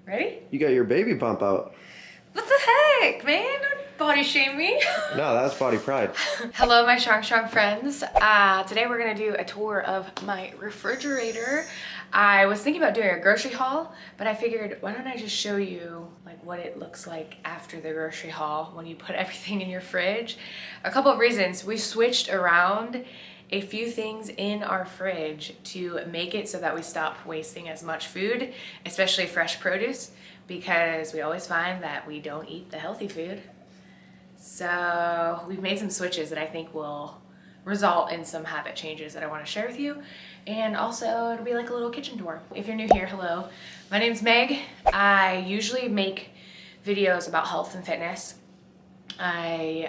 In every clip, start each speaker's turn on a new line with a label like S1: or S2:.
S1: Ready?
S2: You got your baby bump out.
S1: What the heck, man? Don't body shame me.
S2: No, that's body pride.
S1: Hello, my strong friends. Today we're gonna do a tour of my refrigerator. I was thinking about doing a grocery haul, but I figured, why don't I just show you like what it looks like after the grocery haul when you put everything in your fridge. A couple of reasons. We switched around a few things in our fridge to make it so that we stop wasting as much food, especially fresh produce, because we always find that we don't eat the healthy food. So we've made some switches that I think will result in some habit changes that I want to share with you. And also it'll be like a little kitchen tour. If you're new here, hello. My name's Meg. I usually make videos about health and fitness. I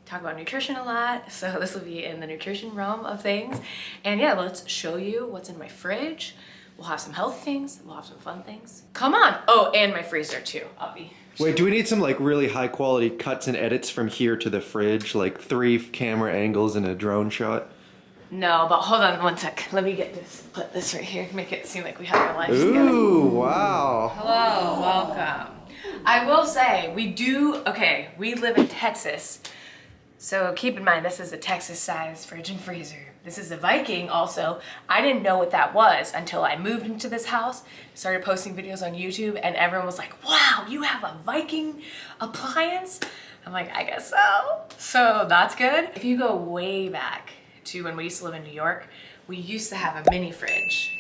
S1: talk about nutrition a lot, so this will be in the nutrition realm of things. And yeah, let's show you what's in my fridge. We'll have some healthy things, we'll have some fun things. Come on. Oh, and my freezer too, I'll be.
S2: Wait, do we need some like really high quality cuts and edits from here to the fridge? Like 3 camera angles and a drone shot?
S1: No, but hold on one sec. Let me get this, put this right here, make it seem like we have our lives together.
S2: Ooh, wow.
S1: Hello, welcome. I will say, we live in Texas. So keep in mind, this is a Texas-sized fridge and freezer. This is a Viking also. I didn't know what that was until I moved into this house, started posting videos on YouTube, and everyone was like, wow, you have a Viking appliance? I'm like, I guess so. So that's good. If you go way back to when we used to live in New York, we used to have a mini fridge.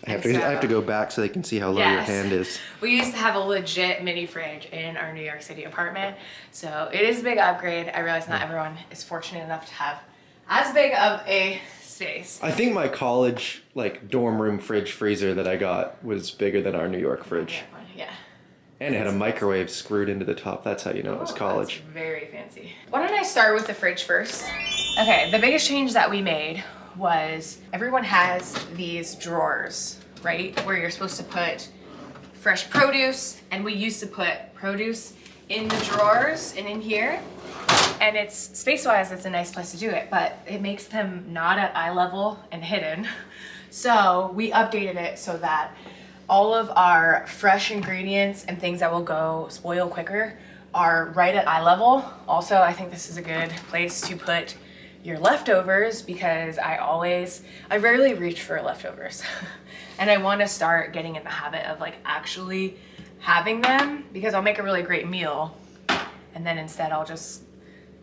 S2: I have to go back so they can see how low your hand is.
S1: We used to have a legit mini fridge in our New York City apartment. So it is a big upgrade. I realize not everyone is fortunate enough to have as big of a space.
S2: I think my college like dorm room fridge freezer that I got was bigger than our New York fridge.
S1: Yeah.
S2: And it had a microwave screwed into the top. That's how you know it was college.
S1: That's very fancy. Why don't I start with the fridge first? Okay, the biggest change that we made was everyone has these drawers, right? Where you're supposed to put fresh produce, and we used to put produce in the drawers and in here. And it's space-wise, it's a nice place to do it, but it makes them not at eye level and hidden. So we updated it so that all of our fresh ingredients and things that will go spoil quicker are right at eye level. Also, I think this is a good place to put your leftovers because I rarely reach for leftovers. And I want to start getting in the habit of like actually having them, because I'll make a really great meal and then instead I'll just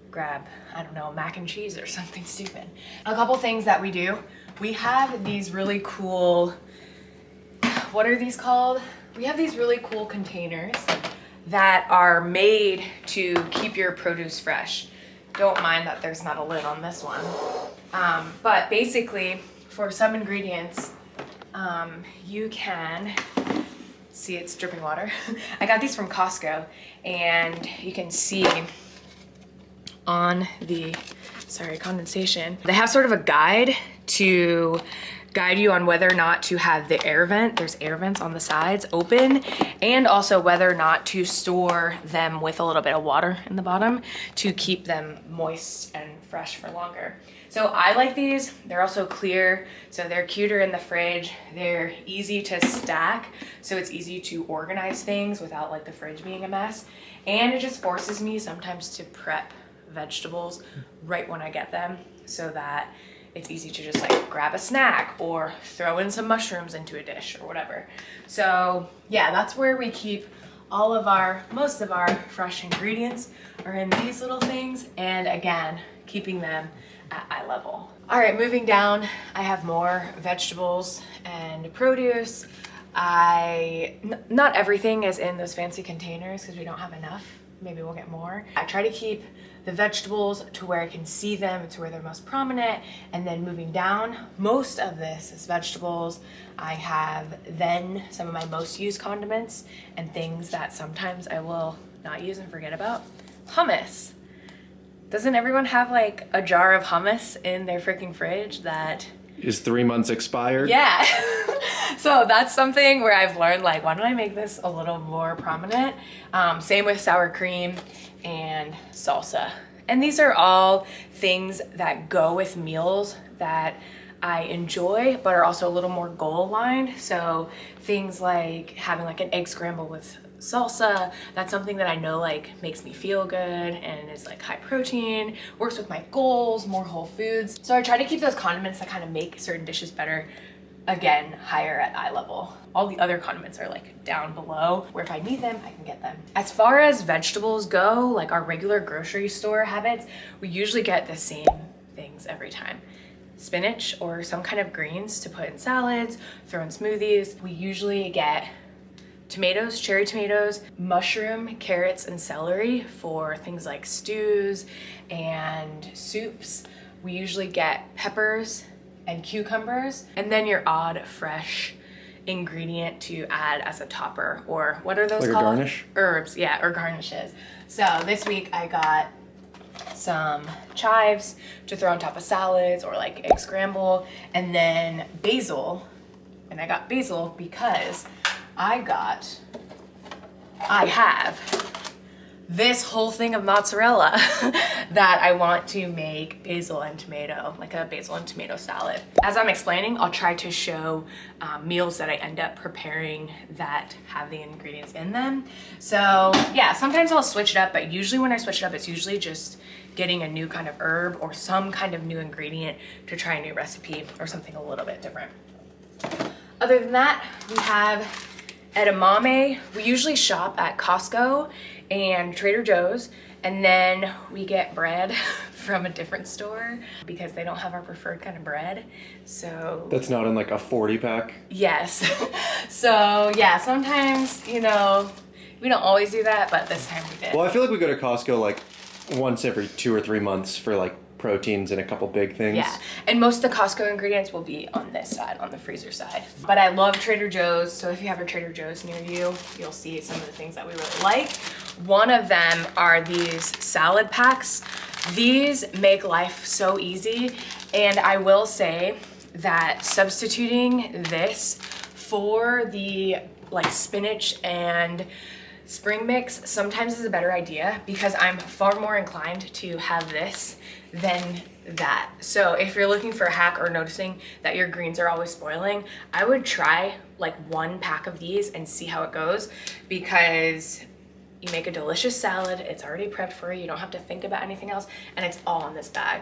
S1: grab, I don't know, mac and cheese or something stupid. A couple things that we do, we have these really cool, what are these called? We have these really cool containers that are made to keep your produce fresh. Don't mind that there's not a lid on this one. But basically, for some ingredients, you can, see it's dripping water. I got these from Costco, and you can see on the, condensation. They have sort of a guide to guide you on whether or not to have the air vent, there's air vents on the sides, open, and also whether or not to store them with a little bit of water in the bottom to keep them moist and fresh for longer. So I like these. They're also clear, so they're cuter in the fridge. They're easy to stack, so it's easy to organize things without like the fridge being a mess. And it just forces me sometimes to prep vegetables right when I get them so that it's easy to just like grab a snack or throw in some mushrooms into a dish or whatever. So yeah, that's where we keep most of our fresh ingredients are in these little things. And again, keeping them at eye level. All right, moving down, I have more vegetables and produce. Not everything is in those fancy containers because we don't have enough. Maybe we'll get more. I try to keep the vegetables to where I can see them, to where they're most prominent, and then moving down, most of this is vegetables. I have then some of my most used condiments and things that sometimes I will not use and forget about. Hummus. Doesn't everyone have like a jar of hummus in their freaking fridge that
S2: is 3 months expired?
S1: Yeah. So that's something where I've learned, like, why don't I make this a little more prominent? Same with sour cream and salsa. And these are all things that go with meals that I enjoy, but are also a little more goal aligned. So things like having like an egg scramble with salsa, that's something that I know like makes me feel good and is like high protein, works with my goals, more whole foods. So I try to keep those condiments that kind of make certain dishes better, again, higher at eye level. All the other condiments are like down below, where if I need them, I can get them. As far as vegetables go, like our regular grocery store habits, we usually get the same things every time. Spinach or some kind of greens to put in salads, throw in smoothies. We usually get tomatoes, cherry tomatoes, mushroom, carrots, and celery for things like stews and soups. We usually get peppers and cucumbers, and then your odd fresh ingredient to add as a topper, or what are those
S2: like
S1: called?
S2: A garnish?
S1: Herbs, yeah, or garnishes. So this week I got some chives to throw on top of salads or like egg scramble, and then basil. And I got basil because I have this whole thing of mozzarella that I want to make basil and tomato, like a basil and tomato salad. As I'm explaining, I'll try to show meals that I end up preparing that have the ingredients in them. So yeah, sometimes I'll switch it up, but usually when I switch it up, it's usually just getting a new kind of herb or some kind of new ingredient to try a new recipe or something a little bit different. Other than that, we have edamame. We usually shop at Costco and Trader Joe's, and then we get bread from a different store because they don't have our preferred kind of bread. So
S2: That's not in like a 40 pack?
S1: yes. So yeah, sometimes, you know, we don't always do that, but this time we did.
S2: Well, I feel like we go to Costco like once every 2 or 3 months for like proteins and a couple big things.
S1: Yeah, and most of the Costco ingredients will be on this side, on the freezer side. But I love Trader Joe's, so if you have a Trader Joe's near you, you'll see some of the things that we really like. One of them are these salad packs. These make life so easy, and I will say that substituting this for the like spinach and spring mix sometimes is a better idea because I'm far more inclined to have this than that. So if you're looking for a hack or noticing that your greens are always spoiling, I would try like 1 pack of these and see how it goes, because you make a delicious salad, it's already prepped for you, you don't have to think about anything else, and it's all in this bag.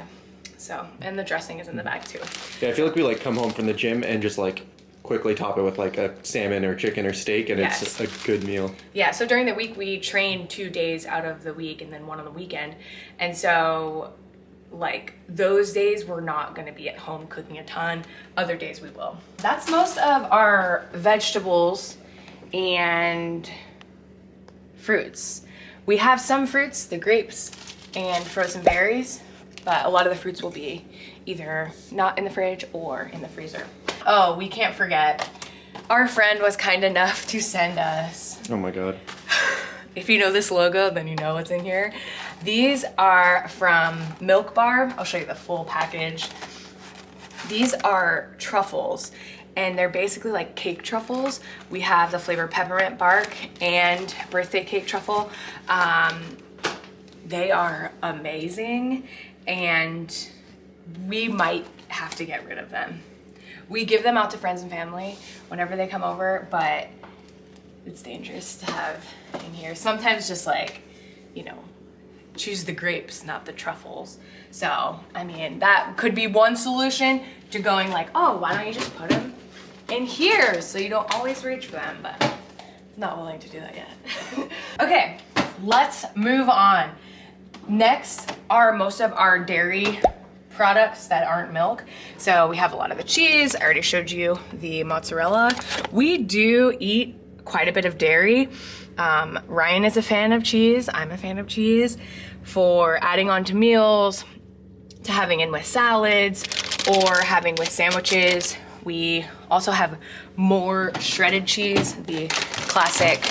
S1: So, and the dressing is in the bag too.
S2: Yeah, I feel like we like come home from the gym and just like quickly top it with like a salmon or chicken or steak, and
S1: Yes.
S2: it's a good meal.
S1: Yeah, so during the week we train 2 days out of the week and then 1 on the weekend. And so like those days we're not gonna be at home cooking a ton. Other days we will. That's most of our vegetables and fruits. We have some fruits, the grapes and frozen berries, but a lot of the fruits will be either not in the fridge or in the freezer. Oh, we can't forget, our friend was kind enough to send us,
S2: Oh my god.
S1: if you know this logo, then you know what's in here. These are from Milk Bar. I'll show you the full package. These are truffles, and they're basically like cake truffles. We have the flavor peppermint bark and birthday cake truffle. They are amazing, and we might have to get rid of them. We give them out to friends and family whenever they come over, but it's dangerous to have in here. Sometimes just like, you know, choose the grapes, not the truffles. So, I mean, that could be one solution to going like, oh, why don't you just put them in here so you don't always reach for them, but I'm not willing to do that yet. Okay, let's move on. Next are most of our dairy products that aren't milk. So we have a lot of the cheese. I already showed you the mozzarella. We do eat quite a bit of dairy. Ryan is a fan of cheese. I'm a fan of cheese for adding on to meals, to having in with salads, or having with sandwiches. We also have more shredded cheese, the classic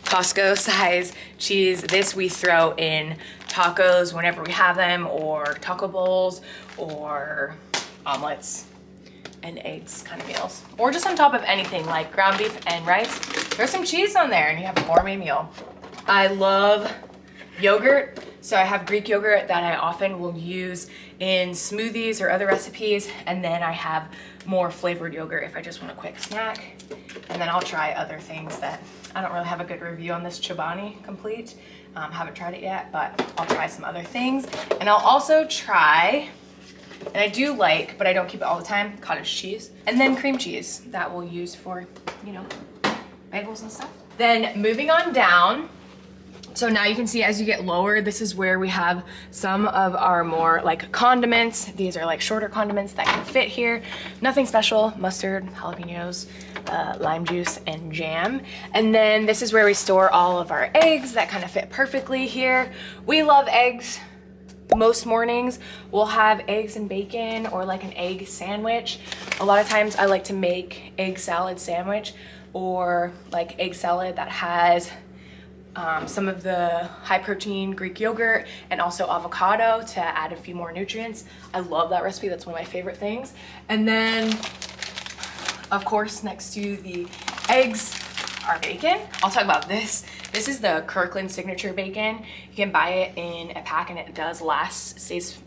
S1: Costco size cheese. This we throw in tacos whenever we have them, or taco bowls, or omelets and eggs kind of meals, or just on top of anything like ground beef and rice. Throw some cheese on there and you have a gourmet meal. I love yogurt, so I have Greek yogurt that I often will use in smoothies or other recipes. And then I have more flavored yogurt if I just want a quick snack. And then I'll try other things that I don't really have a good review on this Chobani Complete. Haven't tried it yet, but I'll try some other things. And I'll also try, and I do like, but I don't keep it all the time, cottage cheese. And then cream cheese that we'll use for, you know, bagels and stuff. Then moving on down, so now you can see as you get lower, this is where we have some of our more like condiments. These are like shorter condiments that can fit here. Nothing special, mustard, jalapenos, lime juice, and jam. And then this is where we store all of our eggs that kind of fit perfectly here. We love eggs. Most mornings we'll have eggs and bacon or like an egg sandwich. A lot of times I like to make egg salad sandwich or like egg salad that has some of the high protein Greek yogurt and also avocado to add a few more nutrients. I love that recipe. That's one of my favorite things. And then of course, next to the eggs, our bacon. I'll talk about this. This is the Kirkland signature bacon. You can buy it in a pack and it does last, stays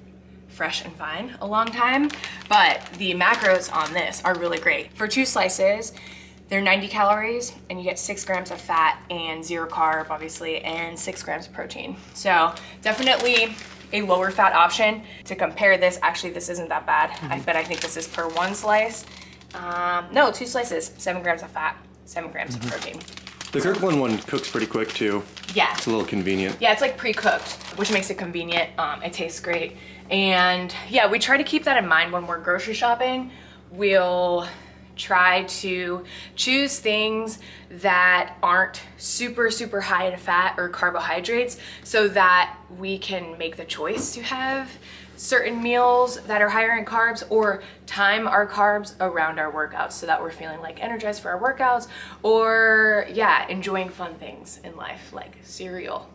S1: fresh and fine a long time. But the macros on this are really great. For 2 slices, they're 90 calories and you get 6 grams of fat and 0 carb, obviously, and 6 grams of protein. So definitely a lower fat option. To compare this, actually this isn't that bad. I think this is per 1 slice. No, 2 slices, 7 grams of fat, 7 grams of protein.
S2: The Kirkland one cooks pretty quick too.
S1: Yeah.
S2: It's a little convenient.
S1: Yeah, it's like pre-cooked, which makes it convenient. It tastes great. And yeah, we try to keep that in mind when we're grocery shopping. We'll try to choose things that aren't super high in fat or carbohydrates so that we can make the choice to have certain meals that are higher in carbs or time our carbs around our workouts so that we're feeling like energized for our workouts or yeah, enjoying fun things in life like cereal,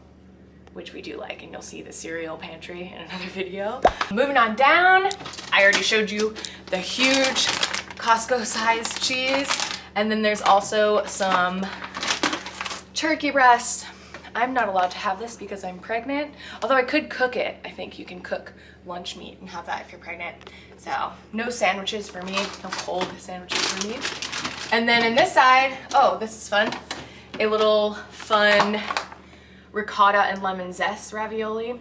S1: which we do like, and you'll see the cereal pantry in another video. Moving on down, I already showed you the huge Costco sized cheese. And then there's also some turkey breast. I'm not allowed to have this because I'm pregnant, although I could cook it. I think you can cook lunch meat and have that if you're pregnant. So no sandwiches for me, no cold sandwiches for me. And then in this side, oh, this is fun. A little fun ricotta and lemon zest ravioli.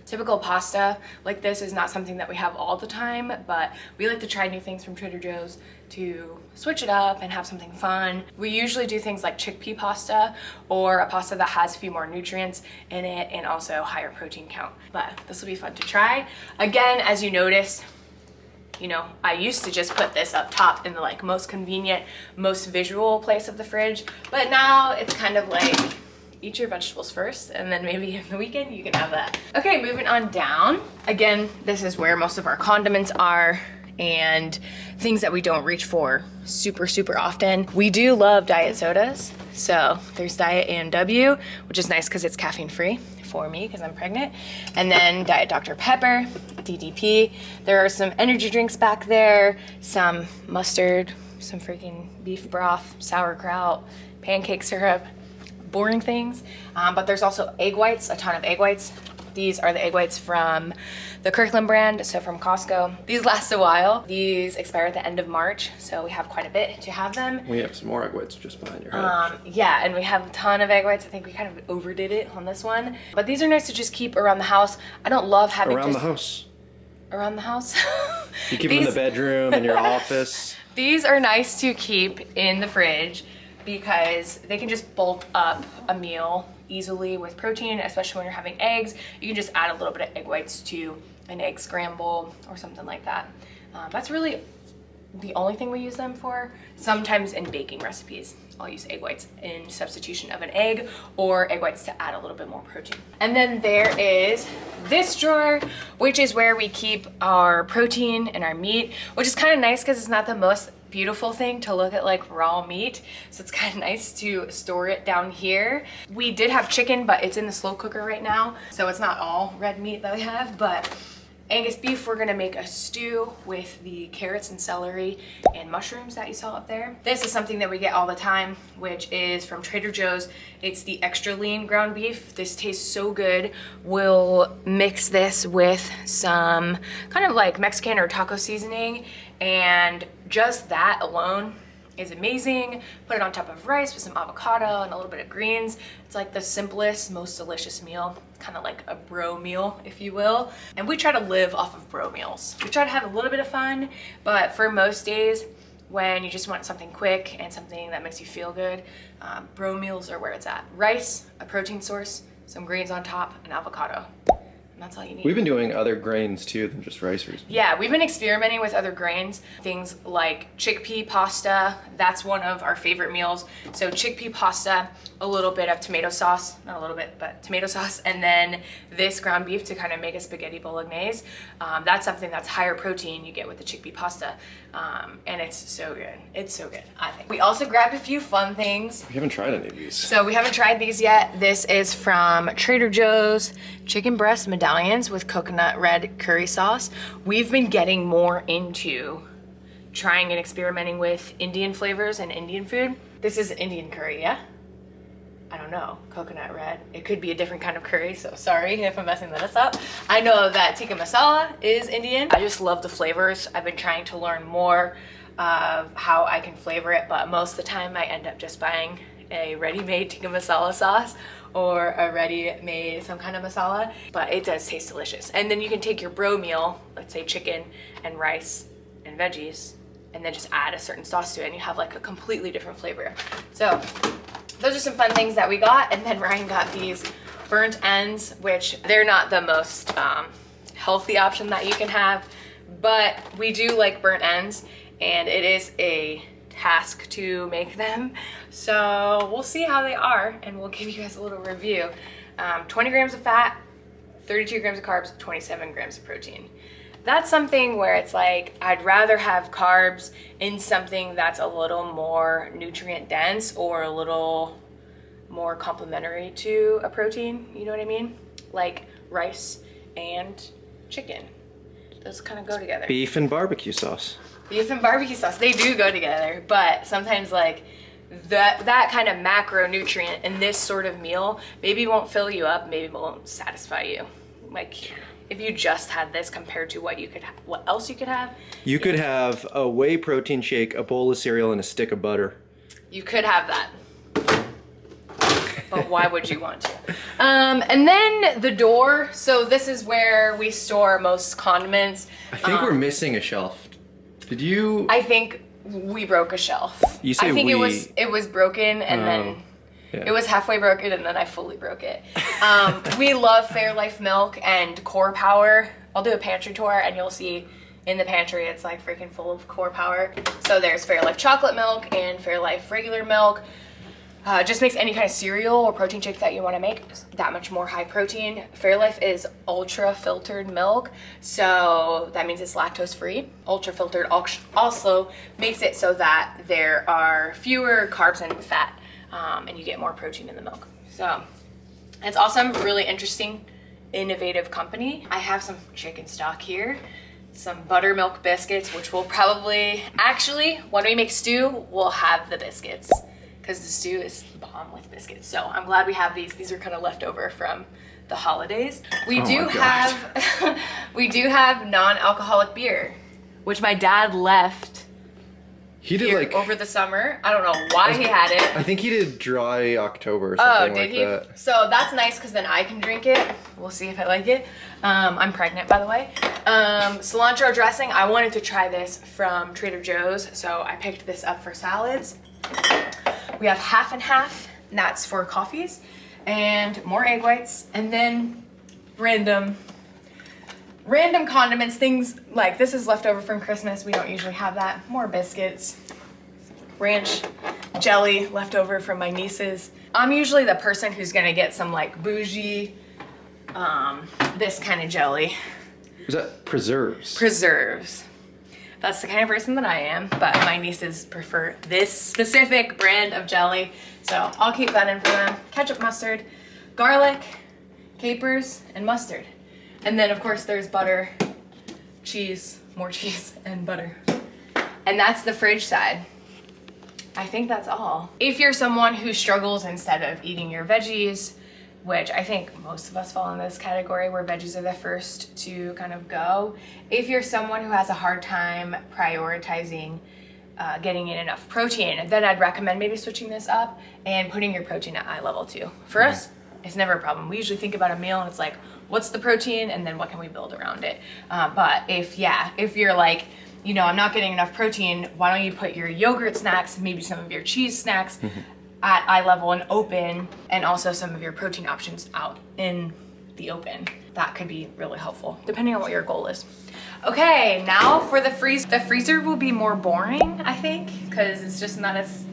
S1: Typical pasta like this is not something that we have all the time, but we like to try new things from Trader Joe's to switch it up and have something fun. We usually do things like chickpea pasta or a pasta that has a few more nutrients in it and also higher protein count. But this will be fun to try. Again, as you notice, you know, I used to just put this up top in the like most convenient, most visual place of the fridge, but now it's kind of like eat your vegetables first and then maybe in the weekend you can have that. Okay, moving on down. Again, this is where most of our condiments are and things that we don't reach for super often. We do love diet sodas. So there's Diet A&W, which is nice because it's caffeine free for me because I'm pregnant. And then Diet Dr. Pepper, DDP. There are some energy drinks back there, some mustard, some freaking beef broth, sauerkraut, pancake syrup, boring things. But there's also egg whites, a ton of egg whites. These are the egg whites from the Kirkland brand, so from Costco. These last a while. These expire at the end of March, so we have quite a bit to have them.
S2: We have some more egg whites just behind your head.
S1: Yeah, and we have a ton of egg whites. I think we kind of overdid it on this one. But these are nice to just keep around the house. I don't love having
S2: around the house.
S1: Around the house?
S2: You keep them in the bedroom, in your office.
S1: These are nice to keep in the fridge because they can just bulk up a meal easily with protein, especially when you're having eggs. You can just add a little bit of egg whites to an egg scramble or something like that. That's really the only thing we use them for. Sometimes in baking recipes, I'll use egg whites in substitution of an egg or egg whites to add a little bit more protein. And then there is this drawer, which is where we keep our protein and our meat, which is kind of nice because it's not the most beautiful thing to look at like raw meat. So it's kind of nice to store it down here. We did have chicken, but it's in the slow cooker right now. So it's not all red meat that we have, but Angus beef, we're gonna make a stew with the carrots and celery and mushrooms that you saw up there. This is something that we get all the time, which is from Trader Joe's. It's the extra lean ground beef. This tastes so good. We'll mix this with some kind of like Mexican or taco seasoning, and just that alone is amazing. Put it on top of rice with some avocado and a little bit of greens. It's like the simplest, most delicious meal. Kind of like a bro meal, if you will. And we try to live off of bro meals. We try to have a little bit of fun, but for most days, when you just want something quick and something that makes you feel good, bro meals are where it's at. Rice, a protein source, some greens on top, and avocado. And that's all you need.
S2: We've been doing other grains too than just rice recently.
S1: Yeah, we've been experimenting with other grains. Things like chickpea pasta, that's one of our favorite meals. So chickpea pasta, a little bit of tomato sauce, not a little bit, but tomato sauce, and then this ground beef to kind of make a spaghetti bolognese. That's something that's higher protein you get with the chickpea pasta. And it's so good. It's so good, I think. We also grabbed a few fun things.
S2: We haven't tried any of these.
S1: So we haven't tried these yet. This is from Trader Joe's chicken breast medallions with coconut red curry sauce. We've been getting more into trying and experimenting with Indian flavors and Indian food. This is Indian curry, yeah? I don't know, coconut red. It could be a different kind of curry, so sorry if I'm messing this up. I know that tikka masala is Indian. I just love the flavors. I've been trying to learn more of how I can flavor it, but most of the time I end up just buying a ready-made tikka masala sauce or a ready-made some kind of masala, but it does taste delicious. And then you can take your bro meal, let's say chicken and rice and veggies, and then just add a certain sauce to it and you have like a completely different flavor. So those are some fun things that we got. And then Ryan got these burnt ends, which they're not the most healthy option that you can have, but we do like burnt ends and it is a task to make them. So we'll see how they are and we'll give you guys a little review. 20 grams of fat, 32 grams of carbs, 27 grams of protein. That's something where it's like, I'd rather have carbs in something that's a little more nutrient dense or a little more complementary to a protein, you know what I mean? Like rice and chicken. Those kind of go together.
S2: Beef and barbecue sauce.
S1: Beef and barbecue sauce, they do go together, but sometimes like that kind of macronutrient in this sort of meal maybe won't fill you up, maybe won't satisfy you. Like if you just had this compared to what else you could have.
S2: You could have a whey protein shake, a bowl of cereal, and a stick of butter.
S1: You could have that. But why would you want to? And then the door. So this is where we store most condiments.
S2: I think we're missing a shelf. Did you?
S1: I think we broke a shelf.
S2: You say
S1: I think
S2: we.
S1: it was broken and then
S2: Yeah.
S1: it was halfway broken and then I fully broke it. We love Fairlife milk and Core Power. I'll do a pantry tour and you'll see in the pantry it's like freaking full of Core Power. So there's Fairlife chocolate milk and Fairlife regular milk. Just makes any kind of cereal or protein shake that you want to make that much more high protein. Fairlife is ultra filtered milk, so that means it's lactose free. Ultra filtered also makes it so that there are fewer carbs and fat, and you get more protein in the milk. So it's awesome, really interesting, innovative company. I have some chicken stock here, some buttermilk biscuits, which we'll probably, actually, when we make stew, we'll have the biscuits, because the stew is bomb with biscuits. So I'm glad we have these. These are kind of left over from the holidays. We do have non-alcoholic beer, which my dad left
S2: He did
S1: here
S2: like
S1: over the summer. I don't know why he had it.
S2: I think he did dry October or something
S1: Oh, did
S2: like
S1: he?
S2: that.
S1: So that's nice because then I can drink it. We'll see if I like it. I'm pregnant, by the way. Cilantro dressing. I wanted to try this from Trader Joe's, so I picked this up for salads. We have half and half, and that's for coffees, and more egg whites, and then random condiments, things like this is left over from Christmas. We don't usually have that. More biscuits, ranch jelly left over from my nieces. I'm usually the person who's gonna get some like bougie, this kind of jelly.
S2: Was that preserves?
S1: Preserves. That's the kind of person that I am, but my nieces prefer this specific brand of jelly, so I'll keep that in for them. Ketchup, mustard, garlic, capers, and mustard. And then of course there's butter cheese, more cheese, and butter. And that's the fridge side. I think that's all. If you're someone who struggles instead of eating your veggies, which I think most of us fall in this category where veggies are the first to kind of go. If you're someone who has a hard time prioritizing getting in enough protein, then I'd recommend maybe switching this up and putting your protein at eye level too. For us, it's never a problem. We usually think about a meal and it's like, what's the protein and then what can we build around it? But if you're like, you know, I'm not getting enough protein, why don't you put your yogurt snacks, maybe some of your cheese snacks at eye level and open, and also some of your protein options out in the open. That could be really helpful, depending on what your goal is. Okay, now for the freeze. The freezer will be more boring, I think, because it's just not as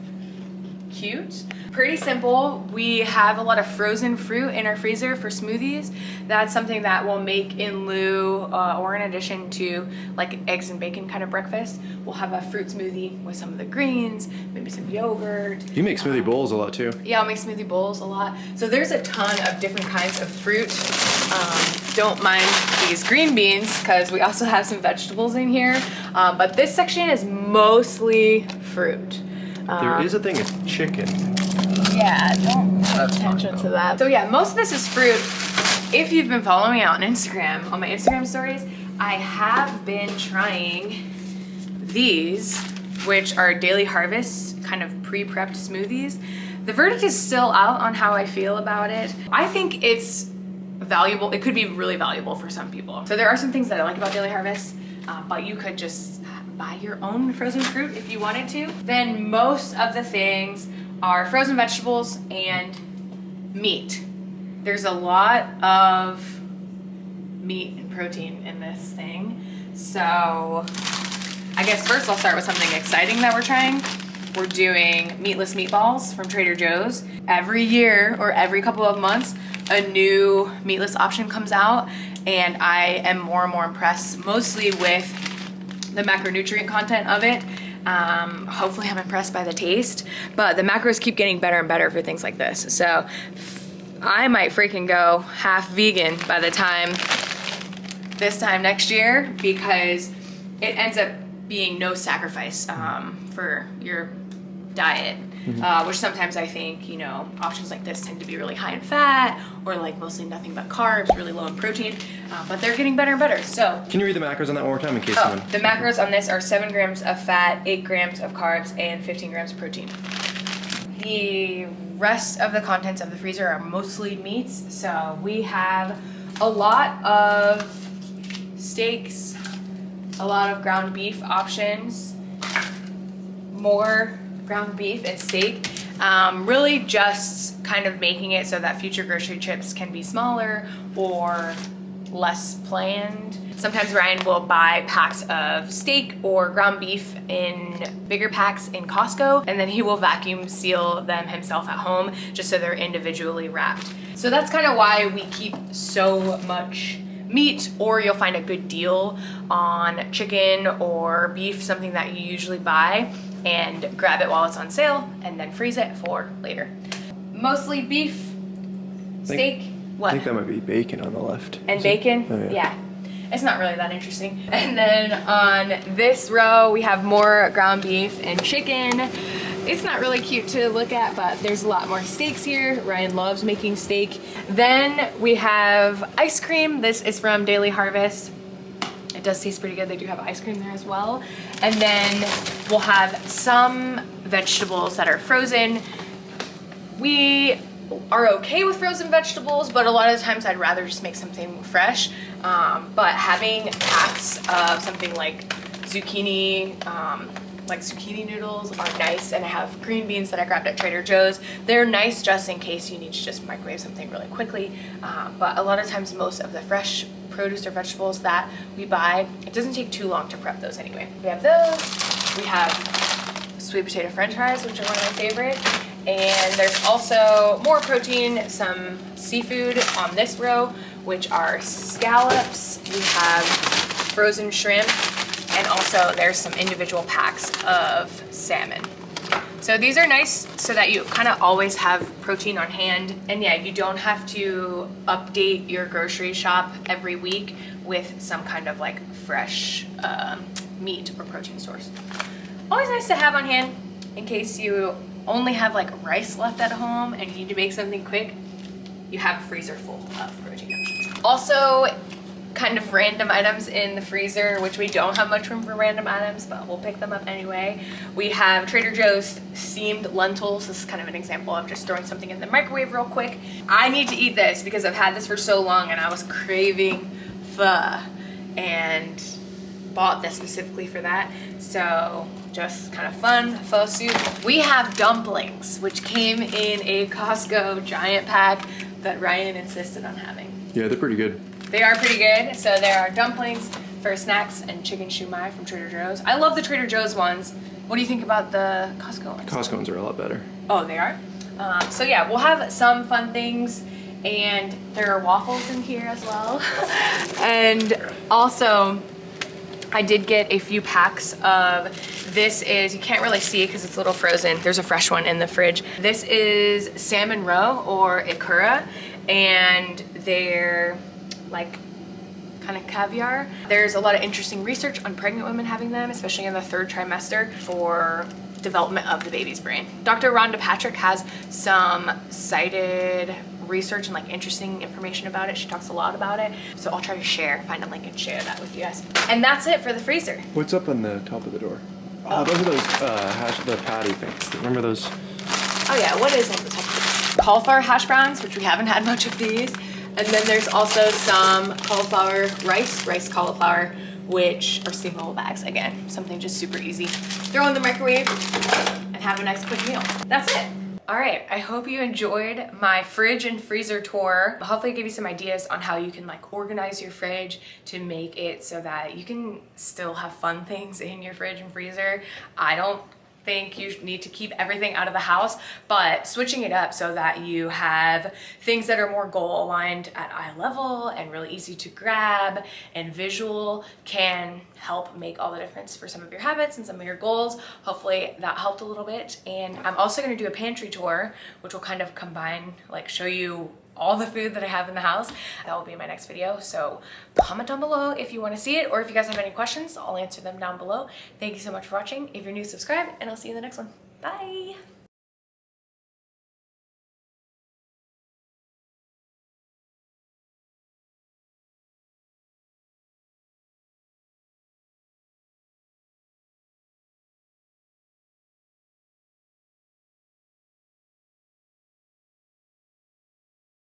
S1: cute. Pretty simple. We have a lot of frozen fruit in our freezer for smoothies. That's something that we'll make in lieu or in addition to like eggs and bacon kind of breakfast. We'll have a fruit smoothie with some of the greens, maybe some yogurt.
S2: You make smoothie bowls a lot too.
S1: Yeah, I'll make smoothie bowls a lot. So there's a ton of different kinds of fruit. Don't mind these green beans because we also have some vegetables in here. But this section is mostly fruit.
S2: There is a thing of chicken.
S1: Yeah, don't pay attention to that. So yeah, most of this is fruit. If you've been following me out on Instagram, on my Instagram stories, I have been trying these, which are Daily Harvest kind of pre-prepped smoothies. The verdict is still out on how I feel about it. I think it's valuable. It could be really valuable for some people. So there are some things that I like about Daily Harvest, but you could just buy your own frozen fruit if you wanted to. Then most of the things are frozen vegetables and meat. There's a lot of meat and protein in this thing. So I guess first I'll start with something exciting that we're trying. We're doing meatless meatballs from Trader Joe's. Every year or every couple of months, a new meatless option comes out, and I am more and more impressed, mostly with the macronutrient content of it. Hopefully I'm impressed by the taste, but the macros keep getting better and better for things like this. So I might freaking go half vegan by the time this time next year, because it ends up being no sacrifice for your diet. Which sometimes I think, you know, options like this tend to be really high in fat or like mostly nothing but carbs, really low in protein, but they're getting better and better. So
S2: can you read the macros on that one more time in case someone...
S1: The macros on this are 7 grams of fat, 8 grams of carbs, and 15 grams of protein. The rest of the contents of the freezer are mostly meats. So we have a lot of steaks, a lot of ground beef options, more ground beef and steak, really just kind of making it so that future grocery trips can be smaller or less planned. Sometimes Ryan will buy packs of steak or ground beef in bigger packs in Costco, and then he will vacuum seal them himself at home just so they're individually wrapped. So that's kind of why we keep so much meat, or you'll find a good deal on chicken or beef, something that you usually buy, and grab it while it's on sale and then freeze it for later. Mostly beef, steak, what?
S2: I think that might be bacon on the left.
S1: And bacon?
S2: Oh,
S1: yeah. It's not really that interesting. And then on this row, we have more ground beef and chicken. It's not really cute to look at, but there's a lot more steaks here. Ryan loves making steak. Then we have ice cream. This is from Daily Harvest. It does taste pretty good. They do have ice cream there as well. And then we'll have some vegetables that are frozen. We are okay with frozen vegetables, but a lot of the times I'd rather just make something fresh. But having packs of something like zucchini noodles are nice, and I have green beans that I grabbed at Trader Joe's. They're nice just in case you need to just microwave something really quickly. But a lot of times most of the fresh produce or vegetables that we buy, it doesn't take too long to prep those anyway. We have those. We have sweet potato french fries, which are one of my favorite. And there's also more protein, some seafood on this row, which are scallops. We have frozen shrimp, and also there's some individual packs of salmon. So these are nice so that you kind of always have protein on hand. And yeah, you don't have to update your grocery shop every week with some kind of like fresh meat or protein source. Always nice to have on hand in case you only have like rice left at home and you need to make something quick. You have a freezer full of protein options. Also, kind of random items in the freezer, which we don't have much room for random items, but we'll pick them up anyway. We have Trader Joe's steamed lentils. This is kind of an example of just throwing something in the microwave real quick. I need to eat this because I've had this for so long and I was craving pho and bought this specifically for that. So just kind of fun pho soup. We have dumplings, which came in a Costco giant pack that Ryan insisted on having.
S2: Yeah, they're pretty good.
S1: They are pretty good. So there are dumplings for snacks and chicken shumai from Trader Joe's. I love the Trader Joe's ones. What do you think about the Costco ones?
S2: Costco ones are a lot better.
S1: Oh, they are? So yeah, we'll have some fun things, and there are waffles in here as well. And also, I did get a few packs of, this is, you can't really see it because it's a little frozen. There's a fresh one in the fridge. This is salmon roe or ikura, and they're like kind of caviar. There's a lot of interesting research on pregnant women having them, especially in the 3rd trimester for development of the baby's brain. Dr. Rhonda Patrick has some cited research and like interesting information about it. She talks a lot about it. So I'll try to find a link and share that with you guys. And that's it for the freezer.
S2: What's up on the top of the door? Oh, those are those the patty things. Remember those?
S1: Oh yeah, what is on the top? Cauliflower hash browns, which we haven't had much of these. And then there's also some cauliflower rice cauliflower, which are steamable bags. Again, something just super easy. Throw in the microwave and have a nice quick meal. That's it. All right, I hope you enjoyed my fridge and freezer tour. Hopefully it gave you some ideas on how you can like organize your fridge to make it so that you can still have fun things in your fridge and freezer. I don't think you need to keep everything out of the house, but switching it up so that you have things that are more goal aligned at eye level and really easy to grab and visual can help make all the difference for some of your habits and some of your goals. Hopefully that helped a little bit. And I'm also going to do a pantry tour, which will kind of combine, like show you all the food that I have in the house. That will be in my next video. So comment down below if you want to see it, or if you guys have any questions, I'll answer them down below. Thank you so much for watching. If you're new, subscribe, and I'll see you in the next one. Bye.